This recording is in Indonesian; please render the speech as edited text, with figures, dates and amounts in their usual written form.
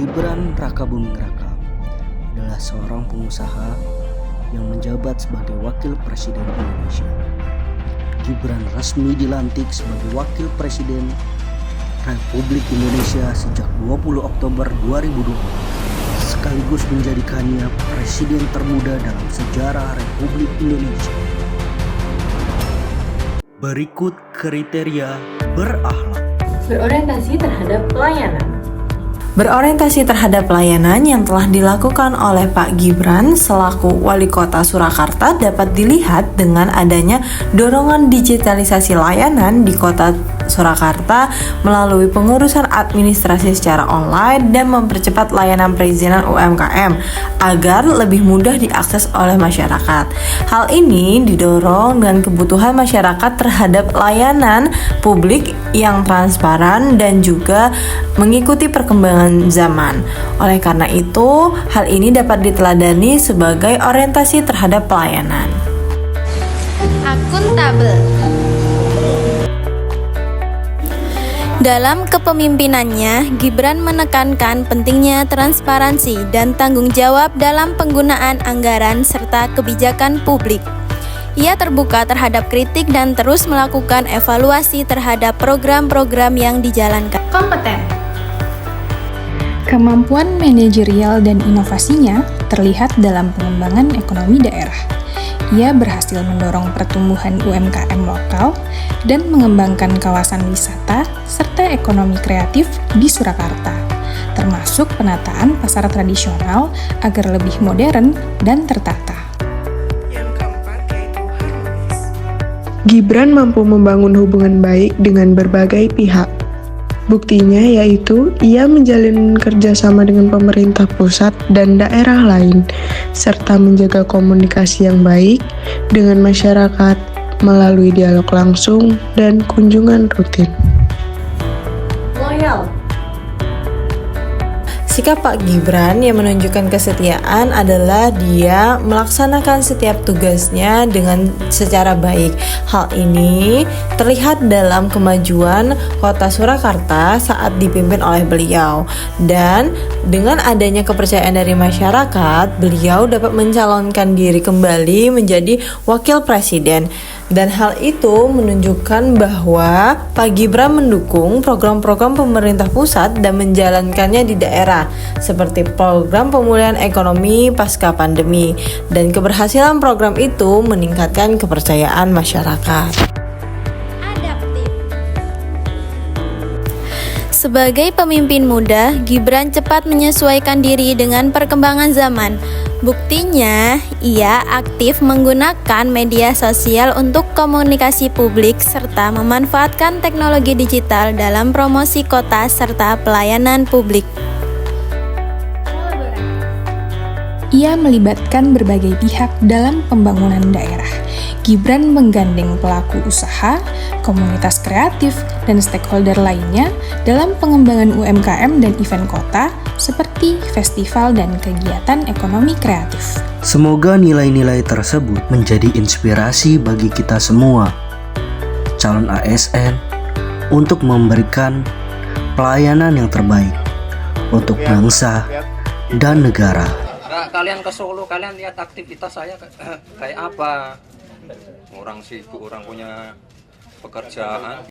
Gibran Rakabuming Raka adalah seorang pengusaha yang menjabat sebagai Wakil Presiden Indonesia. Gibran resmi dilantik sebagai Wakil Presiden Republik Indonesia sejak 20 Oktober 2020, sekaligus menjadikannya presiden termuda dalam sejarah Republik Indonesia. Berikut kriteria berakhlak. Berorientasi terhadap pelayanan. Berorientasi terhadap pelayanan yang telah dilakukan oleh Pak Gibran selaku Wali Kota Surakarta dapat dilihat dengan adanya dorongan digitalisasi layanan di Kota Surakarta melalui pengurusan administrasi secara online dan mempercepat layanan perizinan UMKM agar lebih mudah diakses oleh masyarakat. Hal ini didorong dengan kebutuhan masyarakat terhadap layanan publik yang transparan dan juga mengikuti perkembangan zaman. Oleh karena itu, hal ini dapat diteladani sebagai orientasi terhadap pelayanan. Akuntabel. Dalam kepemimpinannya, Gibran menekankan pentingnya transparansi dan tanggung jawab dalam penggunaan anggaran serta kebijakan publik. Ia terbuka terhadap kritik dan terus melakukan evaluasi terhadap program-program yang dijalankan. Kompeten. Kemampuan manajerial dan inovasinya terlihat dalam pengembangan ekonomi daerah. Ia berhasil mendorong pertumbuhan UMKM lokal dan mengembangkan kawasan wisata serta ekonomi kreatif di Surakarta, termasuk penataan pasar tradisional agar lebih modern dan tertata. Yang keempat yaitu harmonis. Gibran mampu membangun hubungan baik dengan berbagai pihak. Buktinya yaitu ia menjalin kerjasama dengan pemerintah pusat dan daerah lain, serta menjaga komunikasi yang baik dengan masyarakat melalui dialog langsung dan kunjungan rutin. Loyal. Sikap Pak Gibran yang menunjukkan kesetiaan adalah dia melaksanakan setiap tugasnya dengan secara baik. Hal ini terlihat dalam kemajuan Kota Surakarta saat dipimpin oleh beliau. Dan dengan adanya kepercayaan dari masyarakat, beliau dapat mencalonkan diri kembali menjadi Wakil Presiden. Dan hal itu menunjukkan bahwa Pak Gibran mendukung program-program pemerintah pusat dan menjalankannya di daerah, seperti program pemulihan ekonomi pasca pandemi. Dan keberhasilan program itu meningkatkan kepercayaan masyarakat. Adaptif. Sebagai pemimpin muda, Gibran cepat menyesuaikan diri dengan perkembangan zaman. Buktinya, ia aktif menggunakan media sosial untuk komunikasi publik serta memanfaatkan teknologi digital dalam promosi kota serta pelayanan publik. Ia melibatkan berbagai pihak dalam pembangunan daerah. Gibran menggandeng pelaku usaha, komunitas kreatif, dan stakeholder lainnya dalam pengembangan UMKM dan event kota seperti festival dan kegiatan ekonomi kreatif. Semoga nilai-nilai tersebut menjadi inspirasi bagi kita semua, calon ASN, untuk memberikan pelayanan yang terbaik untuk bangsa dan negara. Kalian ke Solo, kalian lihat aktivitas saya kayak apa. Orang sibuk, orang punya pekerjaan.